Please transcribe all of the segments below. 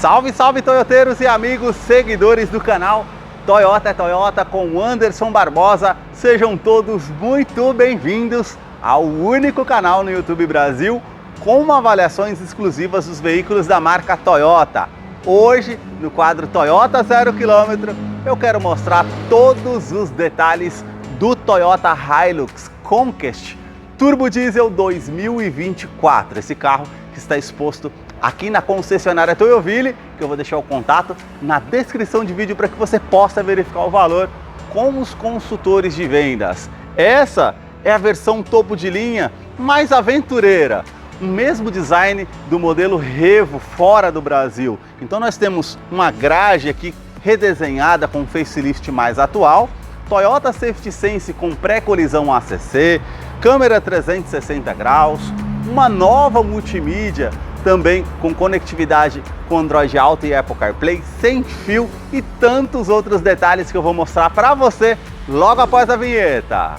Salve, salve toyoteiros e amigos seguidores do canal Toyota é Toyota com Anderson Barbosa. Sejam todos muito bem-vindos ao único canal no YouTube Brasil com avaliações exclusivas dos veículos da marca Toyota. Hoje, no quadro Toyota 0 km, eu quero mostrar todos os detalhes do Toyota Hilux Conquest Turbo Diesel 2024. Esse carro que está exposto aqui na concessionária Toyoville, que eu vou deixar o contato na descrição de vídeo para que você possa verificar o valor com os consultores de vendas. Essa é a versão topo de linha mais aventureira, o mesmo design do modelo Revo fora do Brasil. Então nós temos uma grade aqui redesenhada com um facelift mais atual, Toyota Safety Sense com pré-colisão ACC, câmera 360 graus, uma nova multimídia também com conectividade com Android Auto e Apple CarPlay, sem fio e tantos outros detalhes que eu vou mostrar para você logo após a vinheta.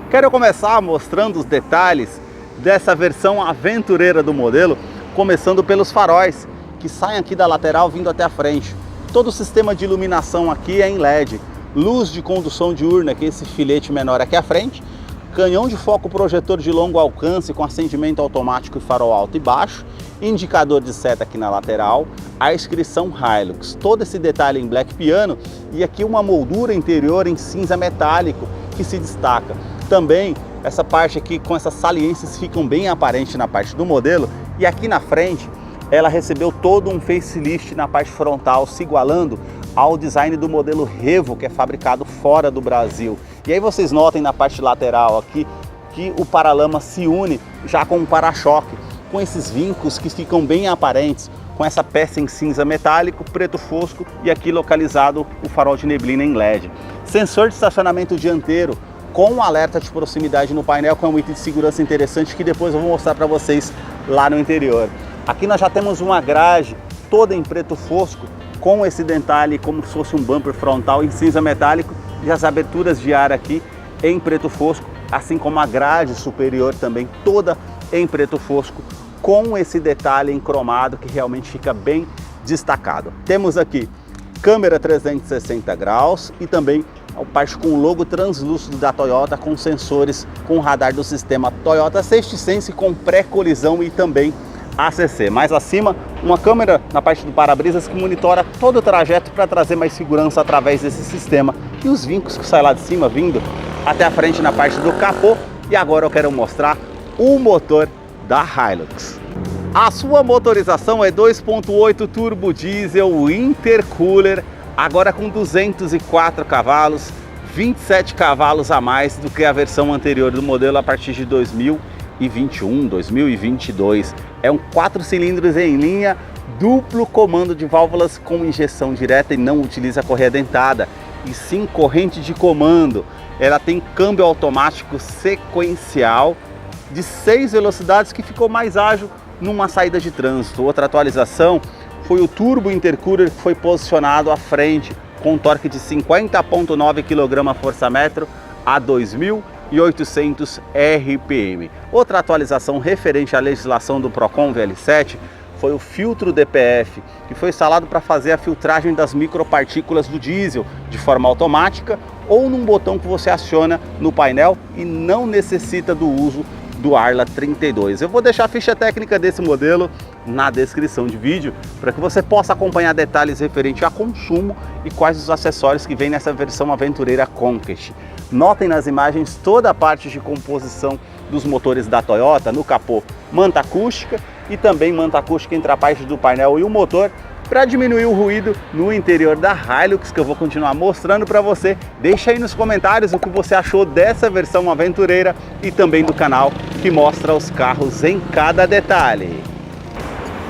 Quero começar mostrando os detalhes dessa versão aventureira do modelo, começando pelos faróis, que saem aqui da lateral vindo até a frente. Todo o sistema de iluminação aqui é em LED, luz de condução diurna, que é esse filete menor aqui à frente, canhão de foco projetor de longo alcance com acendimento automático e farol alto e baixo, indicador de seta aqui na lateral, a inscrição Hilux, todo esse detalhe em black piano e aqui uma moldura interior em cinza metálico que se destaca. Também essa parte aqui com essas saliências ficam bem aparentes na parte do modelo, e aqui na frente ela recebeu todo um facelift na parte frontal, se igualando ao design do modelo Revo, que é fabricado fora do Brasil. E aí vocês notem na parte lateral aqui que o paralama se une já com o para-choque, com esses vincos que ficam bem aparentes, com essa peça em cinza metálico, preto fosco e aqui localizado o farol de neblina em LED. Sensor de estacionamento dianteiro com um alerta de proximidade no painel, que é um item de segurança interessante que depois eu vou mostrar para vocês lá no interior. Aqui nós já temos uma grade toda em preto fosco, com esse detalhe como se fosse um bumper frontal em cinza metálico e as aberturas de ar aqui em preto fosco, assim como a grade superior também toda em preto fosco, com esse detalhe em cromado que realmente fica bem destacado. Temos aqui câmera 360 graus e também a parte com o logo translúcido da Toyota, com sensores com radar do sistema Toyota Safety Sense com pré-colisão e também ACC. Mais acima, uma câmera na parte do para-brisas que monitora todo o trajeto para trazer mais segurança através desse sistema. E os vincos que saem lá de cima vindo até a frente na parte do capô. E agora eu quero mostrar o motor da Hilux. A sua motorização é 2.8 turbo diesel intercooler, agora com 204 cavalos, 27 cavalos a mais do que a versão anterior do modelo a partir de 2021, 2022. É um 4 cilindros em linha, duplo comando de válvulas com injeção direta e não utiliza correia dentada, e sim corrente de comando. Ela tem câmbio automático sequencial de 6 velocidades que ficou mais ágil numa saída de trânsito. Outra atualização foi o turbo intercooler, que foi posicionado à frente com um torque de 50,9 kgfm a 2.800 RPM. Outra atualização referente à legislação do Procon VL7 foi o filtro DPF, que foi instalado para fazer a filtragem das micropartículas do diesel de forma automática ou num botão que você aciona no painel e não necessita do uso do Arla 32. Eu vou deixar a ficha técnica desse modelo na descrição de vídeo para que você possa acompanhar detalhes referentes a consumo e quais os acessórios que vem nessa versão aventureira Conquest. Notem nas imagens toda a parte de composição dos motores da Toyota no capô, manta acústica e também manta acústica entre a parte do painel e o motor, para diminuir o ruído no interior da Hilux, que eu vou continuar mostrando para você. Deixa aí nos comentários o que você achou dessa versão aventureira e também do canal que mostra os carros em cada detalhe.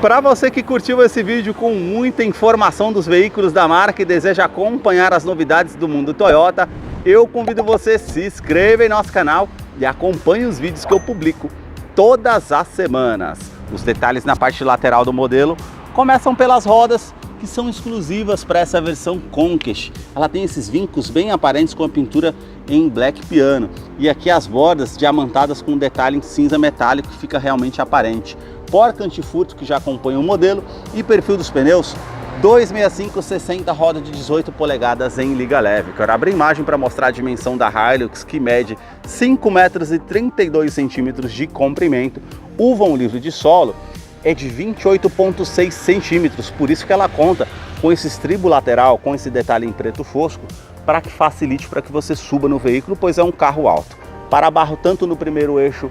Para você que curtiu esse vídeo com muita informação dos veículos da marca e deseja acompanhar as novidades do mundo Toyota, eu convido você a se inscrever em nosso canal e acompanhe os vídeos que eu publico todas as semanas. Os detalhes na parte lateral do modelo começam pelas rodas, que são exclusivas para essa versão Conquest. Ela tem esses vincos bem aparentes com a pintura em black piano e aqui as bordas diamantadas com um detalhe em cinza metálico que fica realmente aparente. Porca antifurto que já acompanha o modelo e perfil dos pneus 265/60, roda de 18 polegadas em liga leve. Quero abrir a imagem para mostrar a dimensão da Hilux, que mede 5,32 m de comprimento. O vão livre de solo é de 28,6 centímetros, por isso que ela conta com esse estribo lateral, com esse detalhe em preto fosco, para que facilite para que você suba no veículo, pois é um carro alto. Para-barro tanto no primeiro eixo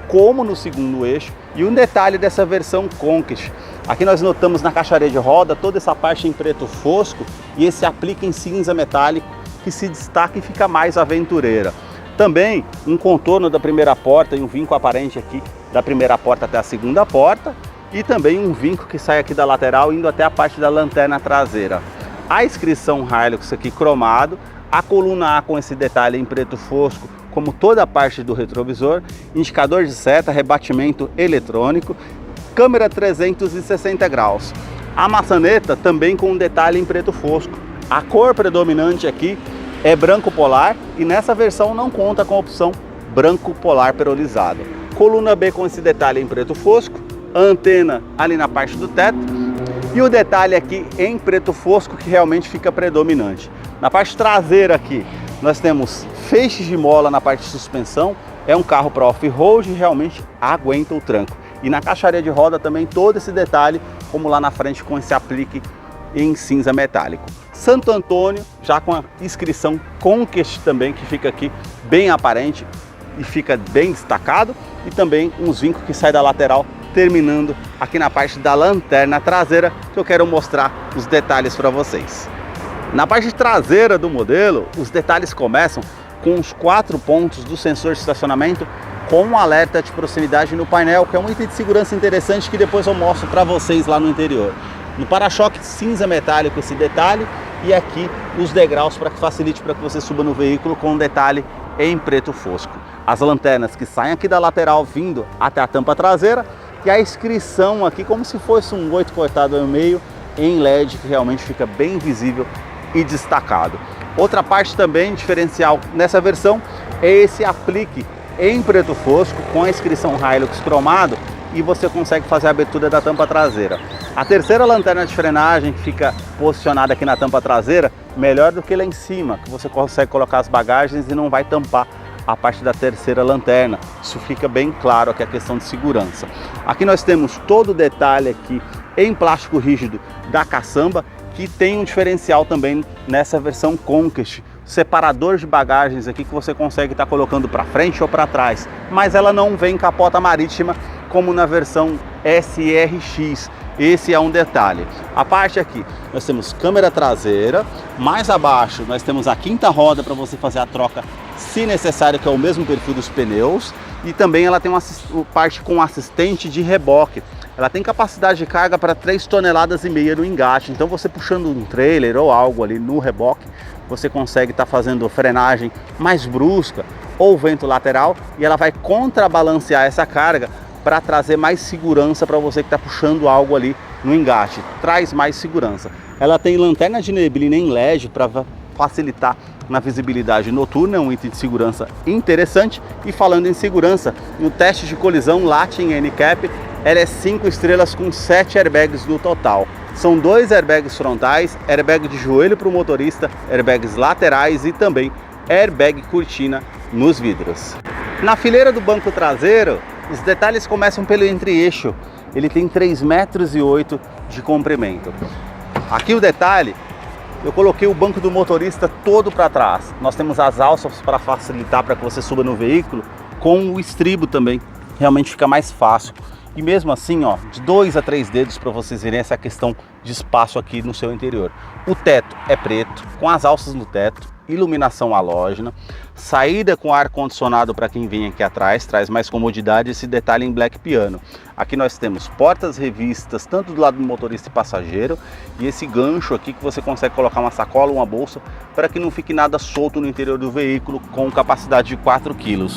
como no segundo eixo. E um detalhe dessa versão Conquest, aqui nós notamos na caixaria de roda toda essa parte em preto fosco e esse aplique em cinza metálico que se destaca e fica mais aventureira. Também um contorno da primeira porta e um vinco aparente aqui da primeira porta até a segunda porta e também um vinco que sai aqui da lateral indo até a parte da lanterna traseira. A inscrição Hilux aqui cromado, a coluna A com esse detalhe em preto fosco, como toda a parte do retrovisor, indicador de seta, rebatimento eletrônico, câmera 360 graus. A maçaneta também com um detalhe em preto fosco. A cor predominante aqui é branco polar e nessa versão não conta com a opção branco polar perolizado. Coluna B com esse detalhe em preto fosco, a antena ali na parte do teto e o detalhe aqui em preto fosco que realmente fica predominante. Na parte traseira aqui nós temos feixes de mola na parte de suspensão, é um carro para off-road e realmente aguenta o tranco. E na caixaria de roda também todo esse detalhe, como lá na frente com esse aplique em cinza metálico. Santo Antônio, já com a inscrição Conquest também, que fica aqui bem aparente e fica bem destacado. E também uns vincos que saem da lateral, terminando aqui na parte da lanterna traseira, que eu quero mostrar os detalhes para vocês. Na parte traseira do modelo, os detalhes começam com os 4 pontos do sensor de estacionamento com um alerta de proximidade no painel, que é um item de segurança interessante que depois eu mostro para vocês lá no interior. No para-choque cinza metálico esse detalhe e aqui os degraus para que facilite para que você suba no veículo com um detalhe em preto fosco. As lanternas que saem aqui da lateral vindo até a tampa traseira e a inscrição aqui como se fosse um 8 cortado ao meio em LED que realmente fica bem visível e destacado. Outra parte também diferencial nessa versão é esse aplique em preto fosco com a inscrição Hilux cromado e você consegue fazer a abertura da tampa traseira. A terceira lanterna de frenagem que fica posicionada aqui na tampa traseira, melhor do que lá em cima, que você consegue colocar as bagagens e não vai tampar a parte da terceira lanterna. Isso fica bem claro aqui a questão de segurança. Aqui nós temos todo o detalhe aqui em plástico rígido da caçamba, que tem um diferencial também nessa versão Conquest, separador de bagagens aqui que você consegue estar colocando para frente ou para trás, mas ela não vem capota marítima como na versão SRX. Esse é um detalhe. A parte aqui nós temos câmera traseira, mais abaixo nós temos a quinta roda para você fazer a troca se necessário, que é o mesmo perfil dos pneus, e também ela tem uma parte com assistente de reboque. Ela tem capacidade de carga para 3,5 toneladas no engate, então você puxando um trailer ou algo ali no reboque, você consegue estar fazendo frenagem mais brusca ou vento lateral e ela vai contrabalancear essa carga para trazer mais segurança para você que está puxando algo ali no engate, traz mais segurança. Ela tem lanterna de neblina em LED para facilitar na visibilidade noturna, é um item de segurança interessante. E falando em segurança, no teste de colisão Latin NCAP, ela é 5 estrelas com 7 airbags no total. São 2 airbags frontais, airbag de joelho para o motorista, airbags laterais e também airbag cortina nos vidros. Na fileira do banco traseiro, os detalhes começam pelo entre-eixo. Ele tem 3,8 metros de comprimento. Aqui o detalhe, eu coloquei o banco do motorista todo para trás. Nós temos as alças para facilitar para que você suba no veículo, com o estribo também, realmente fica mais fácil. E mesmo assim, ó, de 2 a 3 dedos para vocês verem essa questão de espaço aqui no seu interior. O teto é preto, com as alças no teto, iluminação halógena, saída com ar-condicionado para quem vem aqui atrás, traz mais comodidade, esse detalhe em black piano. Aqui nós temos portas revistas, tanto do lado do motorista e passageiro, e esse gancho aqui que você consegue colocar uma sacola ou uma bolsa para que não fique nada solto no interior do veículo, com capacidade de 4 kg.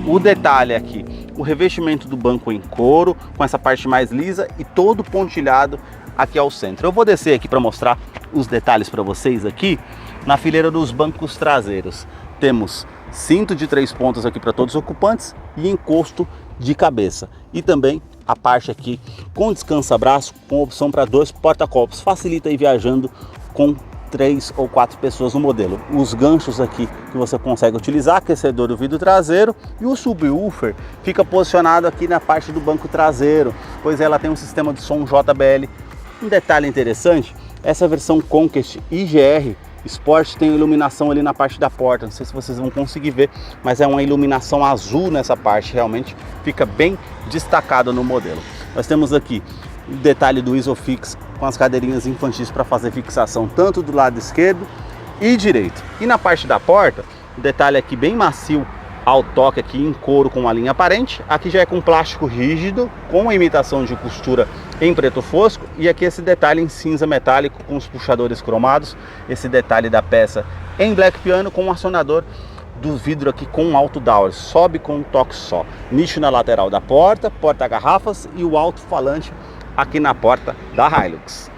O detalhe aqui, o revestimento do banco em couro, com essa parte mais lisa e todo pontilhado aqui ao centro. Eu vou descer aqui para mostrar os detalhes para vocês aqui na fileira dos bancos traseiros. Temos cinto de 3 pontas aqui para todos os ocupantes e encosto de cabeça. E também a parte aqui com descansa-braço, com opção para 2 porta-copos. Facilita ir viajando com 3 ou 4 pessoas no modelo. Os ganchos aqui que você consegue utilizar, aquecedor do vidro traseiro, e o subwoofer fica posicionado aqui na parte do banco traseiro, pois ela tem um sistema de som JBL. Um detalhe interessante, essa versão Conquest IGR Sport tem iluminação ali na parte da porta, não sei se vocês vão conseguir ver, mas é uma iluminação azul nessa parte, realmente fica bem destacado no modelo. Nós temos aqui o detalhe do Isofix com as cadeirinhas infantis para fazer fixação tanto do lado esquerdo e direito. E na parte da porta, o detalhe aqui bem macio ao toque aqui em couro com uma linha aparente. Aqui já é com plástico rígido, com uma imitação de costura em preto fosco. E aqui esse detalhe em cinza metálico com os puxadores cromados. Esse detalhe da peça em black piano com um acionador do vidro aqui com um alto Dowler. Sobe com um toque só. Nicho na lateral da porta, porta-garrafas e o alto-falante aqui na porta da Hilux.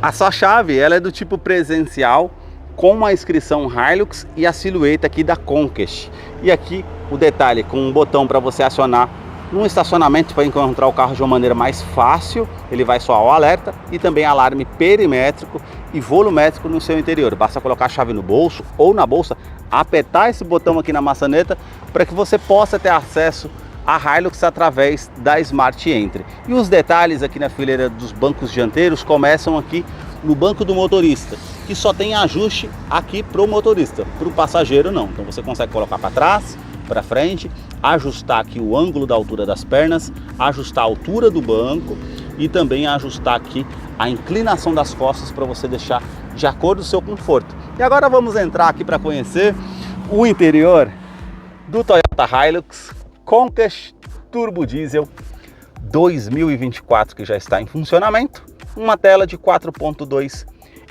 A sua chave ela é do tipo presencial, com uma inscrição Hilux e a silhueta aqui da Conquest. E aqui o detalhe com um botão para você acionar no estacionamento para encontrar o carro de uma maneira mais fácil. Ele vai soar o alerta e também alarme perimétrico e volumétrico no seu interior. Basta colocar a chave no bolso ou na bolsa, apertar esse botão aqui na maçaneta para que você possa ter acesso a Hilux através da Smart Entry. E os detalhes aqui na fileira dos bancos dianteiros começam aqui no banco do motorista, que só tem ajuste aqui para o motorista, para o passageiro não. Então você consegue colocar para trás, para frente, ajustar aqui o ângulo da altura das pernas, ajustar a altura do banco e também ajustar aqui a inclinação das costas para você deixar de acordo com o seu conforto. E agora vamos entrar aqui para conhecer o interior do Toyota Hilux Conquest Turbo Diesel 2024, que já está em funcionamento. Uma tela de 4.2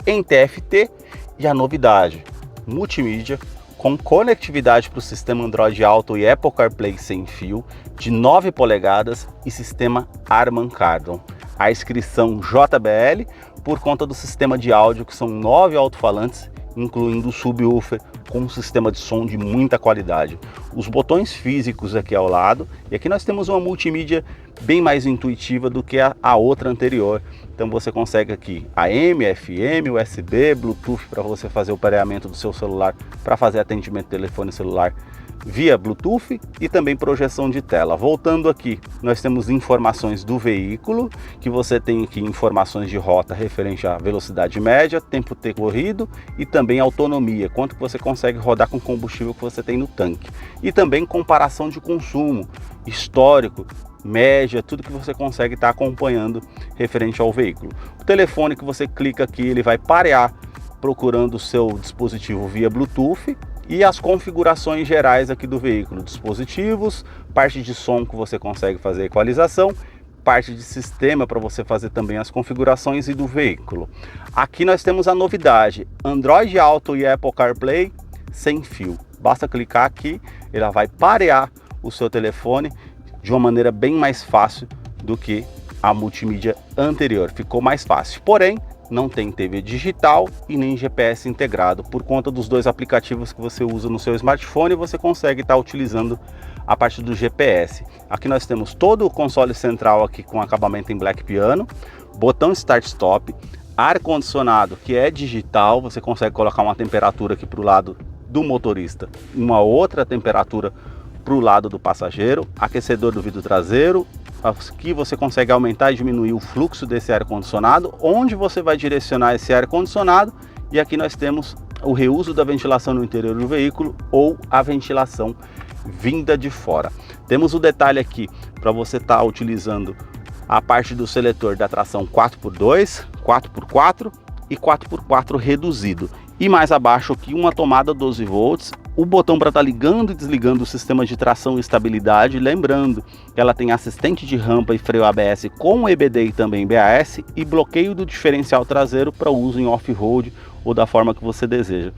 em TFT e a novidade, multimídia com conectividade para o sistema Android Auto e Apple CarPlay sem fio de 9 polegadas e sistema Harman Kardon. A inscrição JBL por conta do sistema de áudio, que são 9 alto-falantes, incluindo o subwoofer com um sistema de som de muita qualidade. Os botões físicos aqui ao lado, e aqui nós temos uma multimídia bem mais intuitiva do que a outra anterior. Então você consegue aqui AM, FM, USB, Bluetooth para você fazer o pareamento do seu celular, para fazer atendimento telefone celular via Bluetooth e também projeção de tela. Voltando aqui, nós temos informações do veículo, que você tem aqui informações de rota referente à velocidade média, tempo percorrido e também autonomia, quanto que você consegue rodar com o combustível que você tem no tanque. E também comparação de consumo, histórico, média, tudo que você consegue estar acompanhando referente ao veículo. O telefone que você clica aqui, ele vai parear procurando o seu dispositivo via Bluetooth. E as configurações gerais aqui do veículo, dispositivos, parte de som que você consegue fazer equalização, parte de sistema para você fazer também as configurações e do veículo. Aqui nós temos a novidade, Android Auto e Apple CarPlay sem fio. Basta clicar aqui, ela vai parear o seu telefone de uma maneira bem mais fácil do que a multimídia anterior. Ficou mais fácil, porém não tem TV digital e nem GPS integrado. Por conta dos dois aplicativos que você usa no seu smartphone, você consegue estar utilizando a parte do GPS. Aqui nós temos todo o console central aqui com acabamento em black piano, botão start stop, ar condicionado que é digital, você consegue colocar uma temperatura aqui para o lado do motorista, uma outra temperatura para o lado do passageiro, aquecedor do vidro traseiro. Aqui você consegue aumentar e diminuir o fluxo desse ar-condicionado, onde você vai direcionar esse ar-condicionado. E aqui nós temos o reuso da ventilação no interior do veículo ou a ventilação vinda de fora. Temos o detalhe aqui para você estar utilizando a parte do seletor da tração 4x2, 4x4 e 4x4 reduzido. E mais abaixo aqui uma tomada 12 volts, o botão para estar ligando e desligando o sistema de tração e estabilidade. Lembrando que ela tem assistente de rampa e freio ABS com EBD e também BAS e bloqueio do diferencial traseiro para uso em off-road ou da forma que você deseja.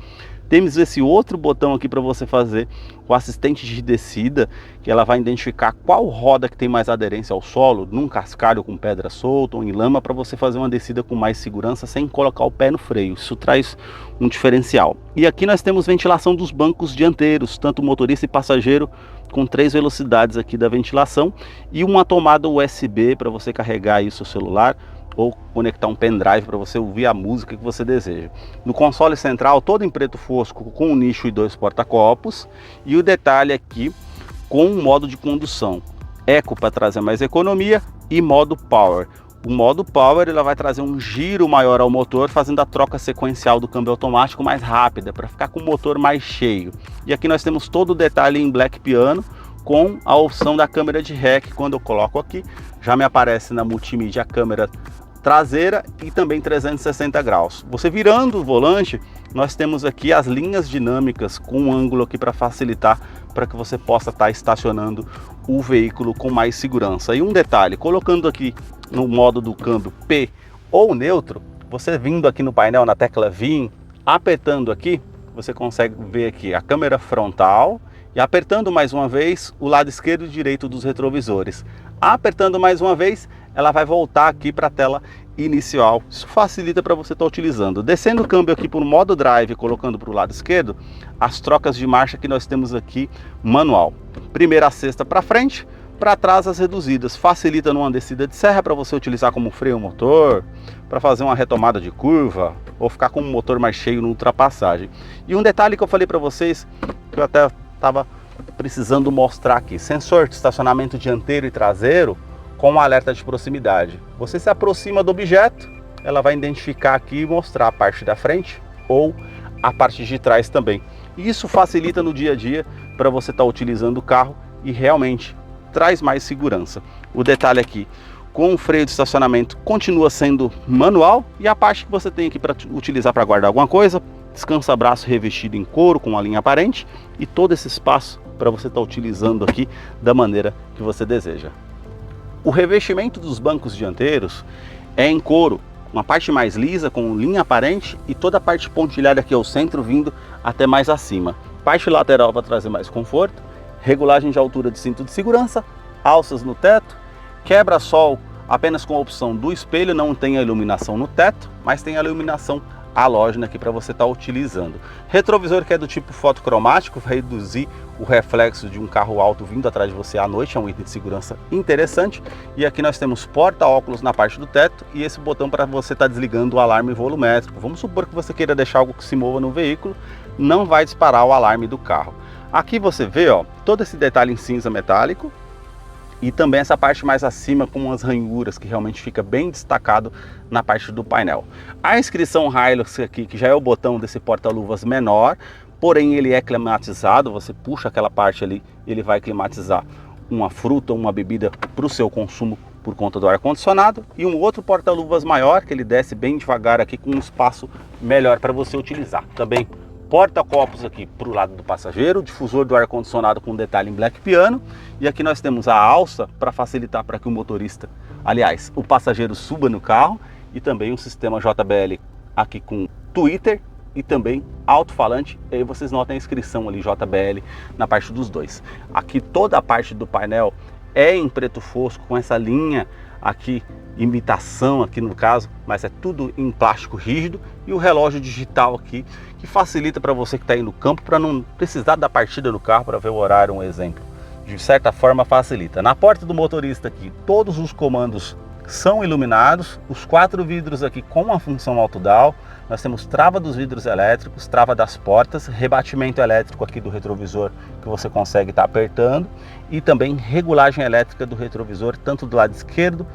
Temos esse outro botão aqui para você fazer o assistente de descida, que ela vai identificar qual roda que tem mais aderência ao solo, num cascalho com pedra solta ou em lama, para você fazer uma descida com mais segurança sem colocar o pé no freio. Isso traz um diferencial. E aqui nós temos ventilação dos bancos dianteiros, tanto motorista e passageiro, com 3 velocidades aqui da ventilação e uma tomada USB para você carregar aí o seu celular ou conectar um pendrive para você ouvir a música que você deseja. No console central, todo em preto fosco, com um nicho e 2 porta-copos, e o detalhe aqui com um modo de condução Eco para trazer mais economia e modo Power. O modo Power ela vai trazer um giro maior ao motor, fazendo a troca sequencial do câmbio automático mais rápida, para ficar com o motor mais cheio. E aqui nós temos todo o detalhe em Black Piano, com a opção da câmera de ré, que quando eu coloco aqui, já me aparece na multimídia a câmera traseira e também 360 graus. Você virando o volante, nós temos aqui as linhas dinâmicas com um ângulo aqui para facilitar, para que você possa estar estacionando o veículo com mais segurança. E um detalhe, colocando aqui no modo do câmbio P ou neutro, você vindo aqui no painel na tecla VIN, apertando aqui, você consegue ver aqui a câmera frontal e apertando mais uma vez o lado esquerdo e direito dos retrovisores. Apertando mais uma vez, ela vai voltar aqui para a tela inicial. Isso facilita para você estar utilizando. Descendo o câmbio aqui por modo drive, colocando para o lado esquerdo, as trocas de marcha que nós temos aqui manual. Primeira a sexta para frente, para trás as reduzidas. Facilita numa descida de serra para você utilizar como freio motor, para fazer uma retomada de curva ou ficar com o motor mais cheio na ultrapassagem. E um detalhe que eu falei para vocês, que eu até estava precisando mostrar aqui, sensor de estacionamento dianteiro e traseiro com um alerta de proximidade. Você se aproxima do objeto, ela vai identificar aqui e mostrar a parte da frente ou a parte de trás também. E isso facilita no dia a dia para você estar utilizando o carro e realmente traz mais segurança. O detalhe aqui, com o freio de estacionamento continua sendo manual e a parte que você tem aqui para utilizar para guardar alguma coisa, descansa-braço revestido em couro com uma linha aparente e todo esse espaço para você estar utilizando aqui da maneira que você deseja. O revestimento dos bancos dianteiros é em couro, uma parte mais lisa com linha aparente e toda a parte pontilhada aqui ao centro vindo até mais acima. Parte lateral para trazer mais conforto, regulagem de altura de cinto de segurança, alças no teto, quebra-sol apenas com a opção do espelho, não tem a iluminação no teto, mas tem a iluminação halógena aqui para você estar utilizando. Retrovisor que é do tipo fotocromático, vai reduzir o reflexo de um carro alto vindo atrás de você à noite, é um item de segurança interessante. E aqui nós temos porta-óculos na parte do teto e esse botão para você estar desligando o alarme volumétrico. Vamos supor que você queira deixar algo que se mova no veículo, não vai disparar o alarme do carro. Aqui você vê, ó, todo esse detalhe em cinza metálico e também essa parte mais acima com umas ranhuras que realmente fica bem destacado na parte do painel. A inscrição Hilux aqui, que já é o botão desse porta-luvas menor, porém ele é climatizado, você puxa aquela parte ali, ele vai climatizar uma fruta, uma bebida para o seu consumo por conta do ar-condicionado, e um outro porta-luvas maior que ele desce bem devagar aqui com um espaço melhor para você utilizar. Também porta-copos aqui para o lado do passageiro, difusor do ar-condicionado com detalhe em Black Piano, e aqui nós temos a alça para facilitar para que o motorista, aliás, o passageiro suba no carro, e também um sistema JBL aqui com Twitter e também alto-falante, e aí vocês notam a inscrição ali JBL na parte dos dois. Aqui toda a parte do painel é em preto fosco com essa linha aqui, imitação aqui no caso, mas é tudo em plástico rígido, e o relógio digital aqui que facilita para você que está aí no campo para não precisar da partida do carro para ver o horário, um exemplo. De certa forma facilita. Na porta do motorista aqui, todos os comandos são iluminados, os 4 vidros aqui com a função auto-down, nós temos trava dos vidros elétricos, trava das portas, rebatimento elétrico aqui do retrovisor que você consegue estar apertando, e também regulagem elétrica do retrovisor, tanto do lado esquerdo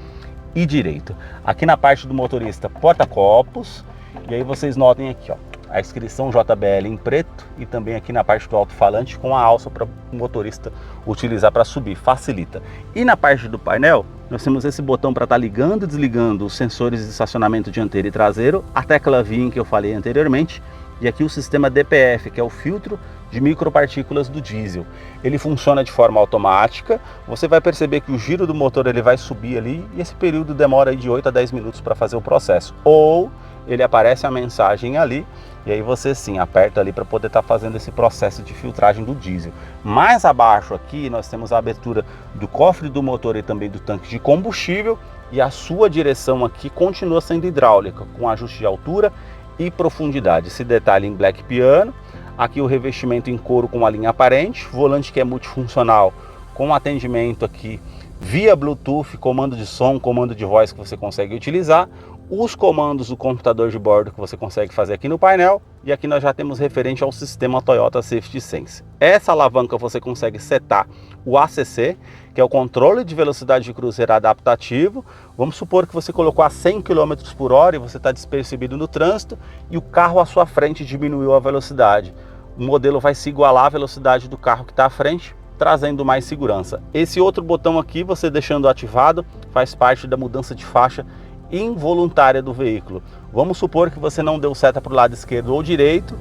e direito. Aqui na parte do motorista, porta-copos, e aí vocês notem aqui, ó, a inscrição JBL em preto, e também aqui na parte do alto-falante com a alça para o motorista utilizar para subir, facilita. E na parte do painel, nós temos esse botão para estar ligando e desligando os sensores de estacionamento dianteiro e traseiro, a tecla VIN que eu falei anteriormente, e aqui o sistema DPF, que é o filtro de micropartículas do diesel. Ele funciona de forma automática, você vai perceber que o giro do motor ele vai subir ali, e esse período demora aí de 8 a 10 minutos para fazer o processo. Ou ele aparece a mensagem ali e aí você sim aperta ali para poder estar fazendo esse processo de filtragem do diesel. Mais abaixo aqui nós temos a abertura do cofre do motor e também do tanque de combustível, e a sua direção aqui continua sendo hidráulica, com ajuste de altura e profundidade. Esse detalhe em black piano. Aqui o revestimento em couro com a linha aparente, volante que é multifuncional, com atendimento aqui via Bluetooth, comando de som, comando de voz que você consegue utilizar, os comandos do computador de bordo que você consegue fazer aqui no painel, e aqui nós já temos referente ao sistema Toyota Safety Sense. Essa alavanca você consegue setar o ACC, que é o controle de velocidade de cruzeiro adaptativo. Vamos supor que você colocou a 100 km por hora e você está despercebido no trânsito e o carro à sua frente diminuiu a velocidade. O modelo vai se igualar à velocidade do carro que está à frente, trazendo mais segurança. Esse outro botão aqui, você deixando ativado, faz parte da mudança de faixa involuntária do veículo. Vamos supor que você não deu seta para o lado esquerdo ou direito,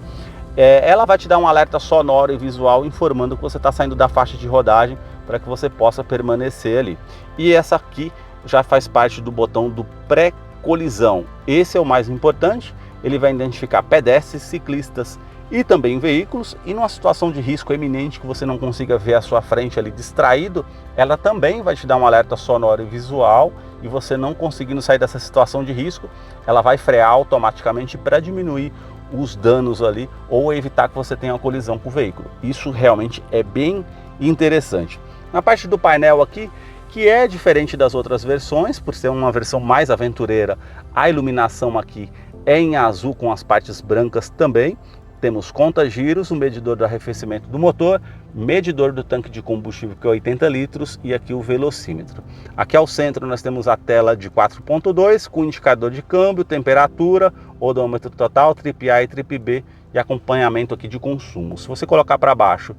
ela vai te dar um alerta sonoro e visual informando que você está saindo da faixa de rodagem para que você possa permanecer ali. E essa aqui já faz parte do botão do pré-colisão. Esse é o mais importante, ele vai identificar pedestres, ciclistas e também veículos, e numa situação de risco eminente que você não consiga ver a sua frente ali distraído, ela também vai te dar um alerta sonoro e visual, e você não conseguindo sair dessa situação de risco, ela vai frear automaticamente para diminuir os danos ali ou evitar que você tenha uma colisão com o veículo. Isso realmente é bem interessante. Na parte do painel aqui, que é diferente das outras versões, por ser uma versão mais aventureira, a iluminação aqui é em azul com as partes brancas também. Temos conta-giros, um medidor do arrefecimento do motor, medidor do tanque de combustível que é 80 litros e aqui o velocímetro. Aqui ao centro nós temos a tela de 4.2 com indicador de câmbio, temperatura, odômetro total, trip A e trip B e acompanhamento aqui de consumo. Se você colocar para baixo,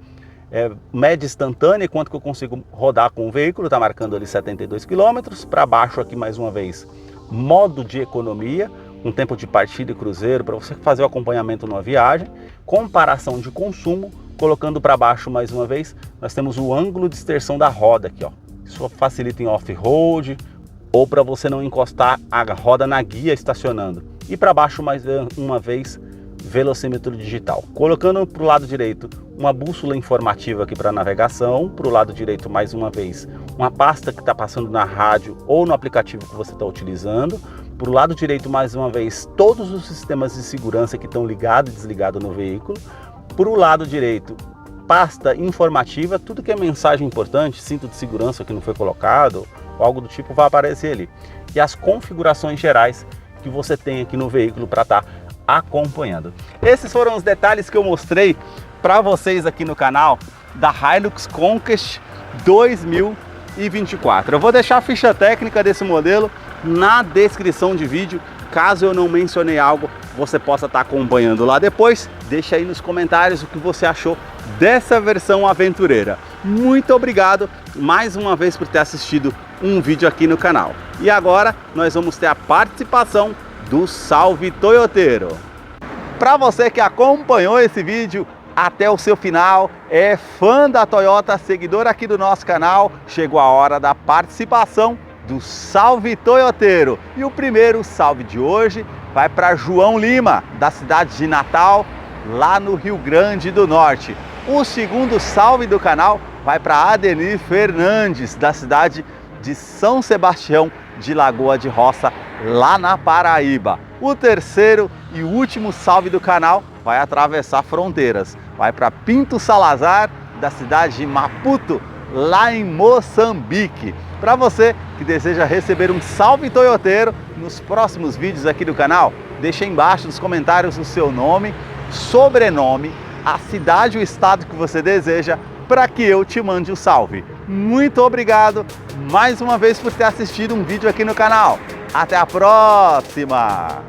média instantânea, quanto que eu consigo rodar com o veículo, está marcando ali 72 km. Para baixo aqui mais uma vez, modo de economia, um tempo de partida e cruzeiro para você fazer o acompanhamento numa viagem, comparação de consumo, colocando para baixo mais uma vez, nós temos o ângulo de extensão da roda aqui, ó. Isso facilita em off-road ou para você não encostar a roda na guia estacionando. E para baixo mais uma vez, velocímetro digital. Colocando para o lado direito uma bússola informativa aqui para navegação, para o lado direito mais uma vez uma pasta que está passando na rádio ou no aplicativo que você está utilizando. Para o lado direito, mais uma vez, todos os sistemas de segurança que estão ligados e desligados no veículo. Para o lado direito, pasta informativa, tudo que é mensagem importante, cinto de segurança que não foi colocado, ou algo do tipo, vai aparecer ali. E as configurações gerais que você tem aqui no veículo para estar acompanhando. Esses foram os detalhes que eu mostrei para vocês aqui no canal da Hilux Conquest 2024. Eu vou deixar a ficha técnica desse modelo na descrição de vídeo, caso eu não mencionei algo, você possa estar acompanhando lá depois. Deixa aí nos comentários o que você achou dessa versão aventureira. Muito obrigado mais uma vez por ter assistido um vídeo aqui no canal. E agora nós vamos ter a participação do Salve Toyoteiro. Para você que acompanhou esse vídeo até o seu final, é fã da Toyota, seguidor aqui do nosso canal, chegou a hora da participação do Salve Toyoteiro. E o primeiro salve de hoje vai para João Lima, da cidade de Natal, lá no Rio Grande do Norte. O segundo salve do canal vai para Adenir Fernandes, da cidade de São Sebastião de Lagoa de Roça, lá na Paraíba. O terceiro e último salve do canal vai atravessar fronteiras, vai para Pinto Salazar, da cidade de Maputo, lá em Moçambique. Para você que deseja receber um salve toyoteiro nos próximos vídeos aqui do canal, deixa aí embaixo nos comentários o seu nome, sobrenome, a cidade e o estado que você deseja para que eu te mande um salve. Muito obrigado mais uma vez por ter assistido um vídeo aqui no canal. Até a próxima!